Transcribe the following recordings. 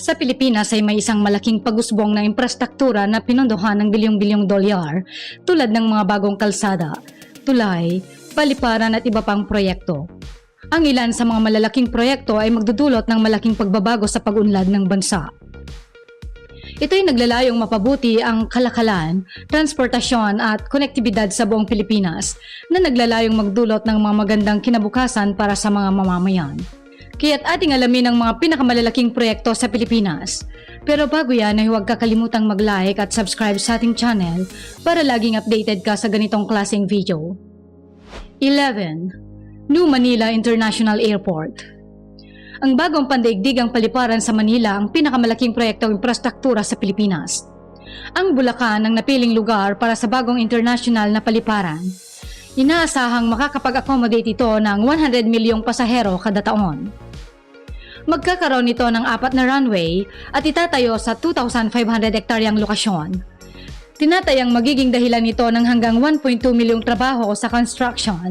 Sa Pilipinas ay may isang malaking pag-usbong ng infrastruktura na pinondohan ng bilyong-bilyong dolyar tulad ng mga bagong kalsada, tulay, paliparan at iba pang proyekto. Ang ilan sa mga malalaking proyekto ay magdudulot ng malaking pagbabago sa pag-unlad ng bansa. Ito'y naglalayong mapabuti ang kalakalan, transportasyon at konektibidad sa buong Pilipinas na naglalayong magdulot ng mga magandang kinabukasan para sa mga mamamayan. Kaya't ating alamin ang mga pinakamalalaking proyekto sa Pilipinas. Pero bago yan ay huwag kakalimutang mag-like at subscribe sa ating channel para laging updated ka sa ganitong klaseng video. 11. New Manila International Airport. Ang bagong pandaigdigang paliparan sa Manila ang pinakamalaking proyektong infrastruktura sa Pilipinas. Ang Bulacan ang napiling lugar para sa bagong international na paliparan. Inaasahang makakapag-accommodate ito ng 100 milyong pasahero kada taon. Magkakaroon ito ng 4 na runway at itatayo sa 2,500 hektaryang lokasyon. Tinatayang magiging dahilan nito ng hanggang 1.2 milyong trabaho sa construction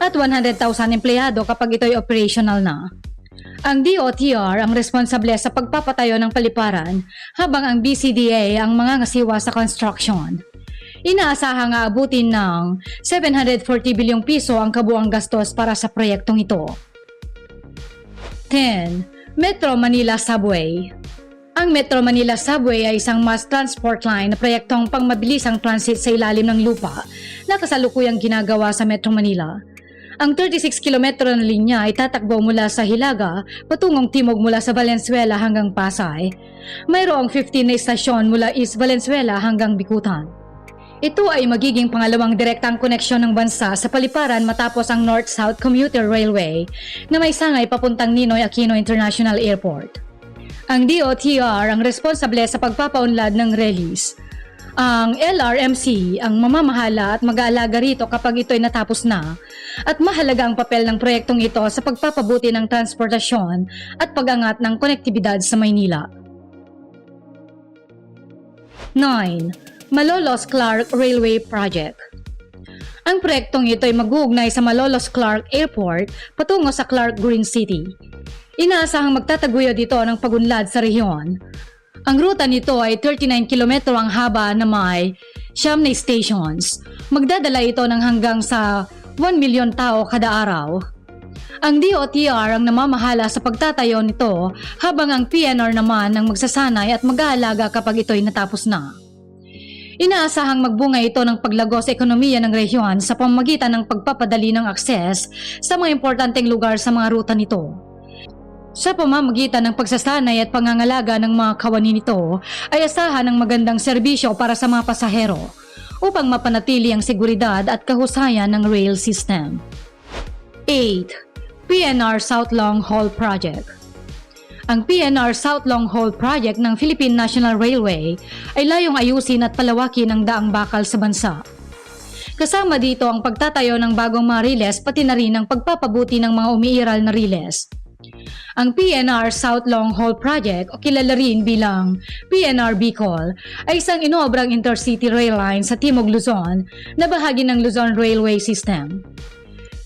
at 100,000 empleyado kapag ito'y operational na. Ang DOTR ang responsable sa pagpapatayo ng paliparan habang ang BCDA ang mangangasiwa sa construction. Inaasahang aabutin ng 740 bilyong piso ang kabuuang gastos para sa proyektong ito. 10. Metro Manila Subway. Ang Metro Manila Subway ay isang mass transport line na proyektong pangmabilisang transit sa ilalim ng lupa na kasalukuyang ginagawa sa Metro Manila. Ang 36 kilometro na linya ay tatakbo mula sa Hilaga patungong timog mula sa Valenzuela hanggang Pasay. Mayroong 15 na istasyon mula East Valenzuela hanggang Bicutan. Ito ay magiging pangalawang direktang koneksyon ng bansa sa paliparan matapos ang North-South Commuter Railway na may sangay papuntang Ninoy Aquino International Airport. Ang DOTR ang responsable sa pagpapaunlad ng release. Ang LRMC ang mamamahala at mag-aalaga rito kapag ito'y natapos na at mahalaga ang papel ng proyektong ito sa pagpapabuti ng transportasyon at pag-angat ng konektibidad sa Maynila. 9. Malolos-Clark Railway Project. Ang proyektong ito ay mag-uugnay sa Malolos-Clark Airport patungo sa Clark Green City. Inaasahang magtataguyod ito ng pagunlad sa rehiyon. Ang ruta nito ay 39 kilometro ang haba na may 9 na stations. Magdadala ito ng hanggang sa 1 milyon tao kada araw. Ang DOTR ang namamahala sa pagtatayo nito habang ang PNR naman ang magsasanay at mag-aalaga kapag ito'y natapos na. Inaasahang magbunga ito ng paglago sa ekonomiya ng rehiyon sa pamamagitan ng pagpapadali ng akses sa mga importanteng lugar sa mga ruta nito. Sa pamamagitan ng pagsasanay at pangangalaga ng mga kawani nito ay asahan ng magandang serbisyo para sa mga pasahero upang mapanatili ang seguridad at kahusayan ng rail system. 8. PNR South Long Haul Project. Ang PNR South Long Haul Project ng Philippine National Railway ay layong ayusin at palawakin ang daang bakal sa bansa. Kasama dito ang pagtatayo ng bagong mga riles pati na rin ang pagpapabuti ng mga umiiral na riles. Ang PNR South Long Haul Project o kilala rin bilang PNR Bicol ay isang inobrang intercity rail line sa Timog Luzon na bahagi ng Luzon Railway System.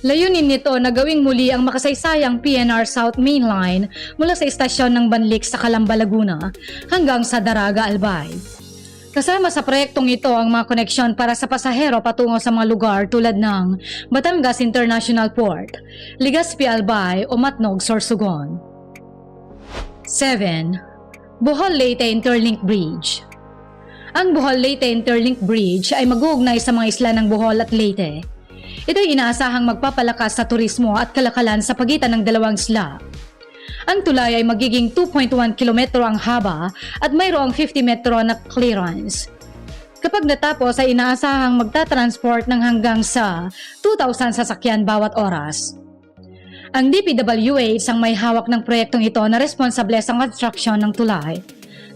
Layunin nito na gawing muli ang makasaysayang PNR South Main Line mula sa istasyon ng Banlik sa Calamba, Laguna hanggang sa Daraga, Albay. Kasama sa proyektong ito ang mga koneksyon para sa pasahero patungo sa mga lugar tulad ng Batangas International Port, Legazpi, Albay o Matnog, Sorsogon. 7. Bohol-Leyte Interlink Bridge. Ang Bohol-Leyte Interlink Bridge ay mag-uugnay sa mga isla ng Bohol at Leyte. Ito'y inaasahang magpapalakas sa turismo at kalakalan sa pagitan ng dalawang isla. Ang tulay ay magiging 2.1 kilometro ang haba at mayroong 50 metro na clearance. Kapag natapos ay inaasahang magta-transport ng hanggang sa 2,000 sasakyan bawat oras. Ang DPWH ang may hawak ng proyektong ito na responsable sa construction ng tulay.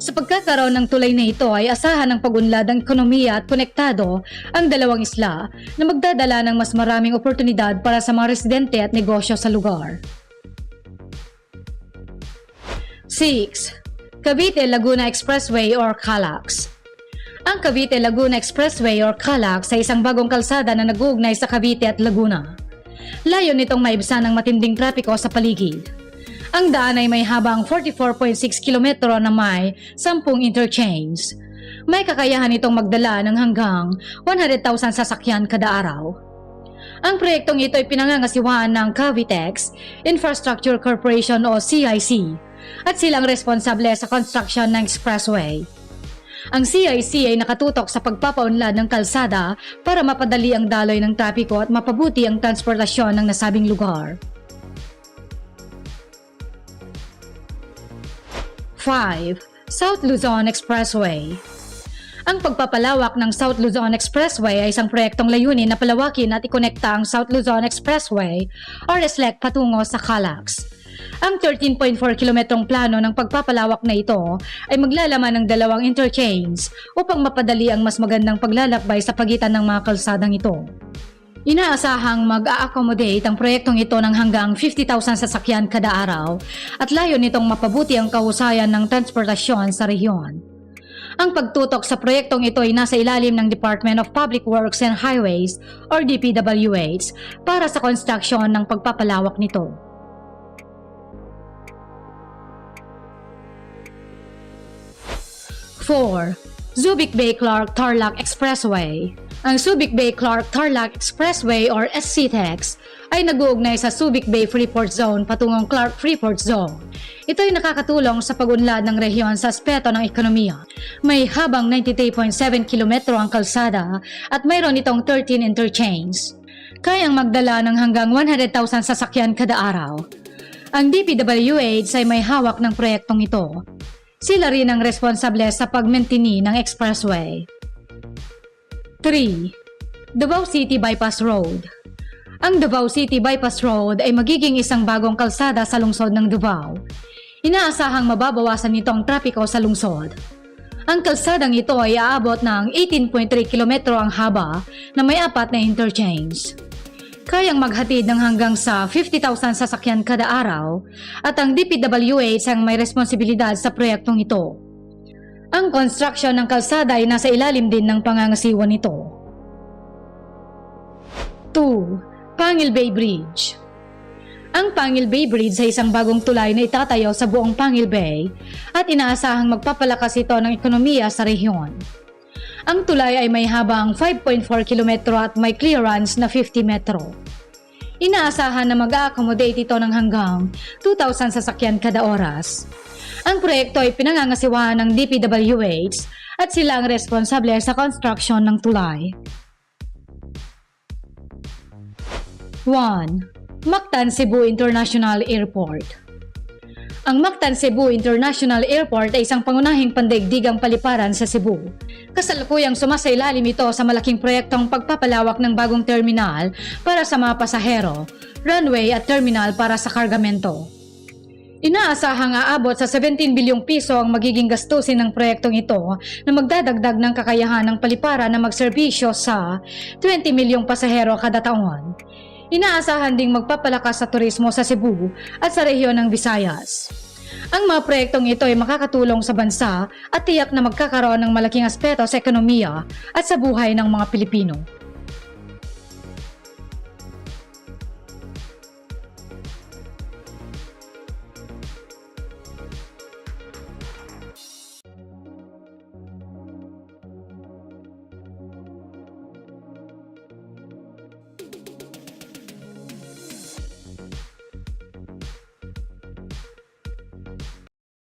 Sa pagkakaroon ng tulay na ito ay asahan ng pag-unlad ng ekonomiya at konektado ang dalawang isla na magdadala ng mas maraming oportunidad para sa mga residente at negosyo sa lugar. 6. Cavite-Laguna Expressway or CALAX. Ang Cavite-Laguna Expressway or CALAX ay isang bagong kalsada na nag-uugnay sa Cavite at Laguna. Layo nitong maibsan ang matinding trapiko sa paligid. Ang daan ay may habang 44.6 kilometro na may 10 interchange. May kakayahan itong magdala ng hanggang 100,000 sasakyan kada araw. Ang proyektong ito ay pinangangasiwaan ng Cavitex Infrastructure Corporation o CIC at silang responsable sa construction ng expressway. Ang CIC ay nakatutok sa pagpapaunlad ng kalsada para mapadali ang daloy ng trapiko at mapabuti ang transportasyon ng nasabing lugar. 5. South Luzon Expressway. Ang pagpapalawak ng South Luzon Expressway ay isang proyektong layunin na palawakin at ikonekta ang South Luzon Expressway o SLEC patungo sa Calax. Ang 13.4 kilometrong plano ng pagpapalawak na ito ay maglalaman ng 2 interchange upang mapadali ang mas magandang paglalakbay sa pagitan ng mga kalsadang ito. Inaasahang mag-a-accommodate ang proyektong ito ng hanggang 50,000 sasakyan kada araw at layo nitong mapabuti ang kahusayan ng transportasyon sa rehiyon. Ang pagtutok sa proyektong ito ay nasa ilalim ng Department of Public Works and Highways or DPWH para sa construction ng pagpapalawak nito. 4. Subic Bay-Clark Tarlac Expressway. Ang Subic Bay-Clark Tarlac Expressway or SCTEX ay nag-uugnay sa Subic Bay Freeport Zone patungong Clark Freeport Zone. Ito ay nakakatulong sa pag-unlad ng rehiyon sa aspeto ng ekonomiya. May habang 93.7 kilometro ang kalsada at mayroon itong 13 interchange. Kayang magdala ng hanggang 100,000 sasakyan kada araw. Ang DPWH ay may hawak ng proyektong ito. Sila rin ang responsable sa pag-maintain ng expressway. 3. Davao City Bypass Road. Ang Davao City Bypass Road ay magiging isang bagong kalsada sa lungsod ng Davao. Inaasahang mababawasan nito ang trapiko sa lungsod. Ang kalsadang ito ay aabot ng 18.3 kilometro ang haba na may 4 na interchange. Kayang maghatid ng hanggang sa 50,000 sasakyan kada araw at ang DPWH ang may responsibilidad sa proyektong ito. Ang construction ng kalsada ay nasa ilalim din ng pangangasiwa nito. 2. Pangil Bay Bridge. Ang Pangil Bay Bridge ay isang bagong tulay na itatayo sa buong Pangil Bay at inaasahang magpapalakas ito ng ekonomiya sa rehiyon. Ang tulay ay may habang 5.4 kilometro at may clearance na 50 metro. Inaasahan na mag-a-accommodate ito ng hanggang 2,000 sasakyan kada oras. Ang proyekto ay pinangangasiwaan ng DPWH at sila ang responsable sa construction ng tulay. 1. Mactan Cebu International Airport. Ang Mactan Cebu International Airport ay isang pangunahing pandaigdigang paliparan sa Cebu. Kasalukuyang sumasailalim ito sa malaking proyektong pagpapalawak ng bagong terminal para sa mga pasahero, runway at terminal para sa kargamento. Inaasahang aabot sa 17 bilyong piso ang magiging gastusin ng proyektong ito na magdadagdag ng kakayahan ng paliparan na magserbisyo sa 20 milyong pasahero kada taon. Inaasahan ding magpapalakas sa turismo sa Cebu at sa rehiyon ng Visayas. Ang mga proyektong ito ay makakatulong sa bansa at tiyak na magkakaroon ng malaking aspeto sa ekonomiya at sa buhay ng mga Pilipino.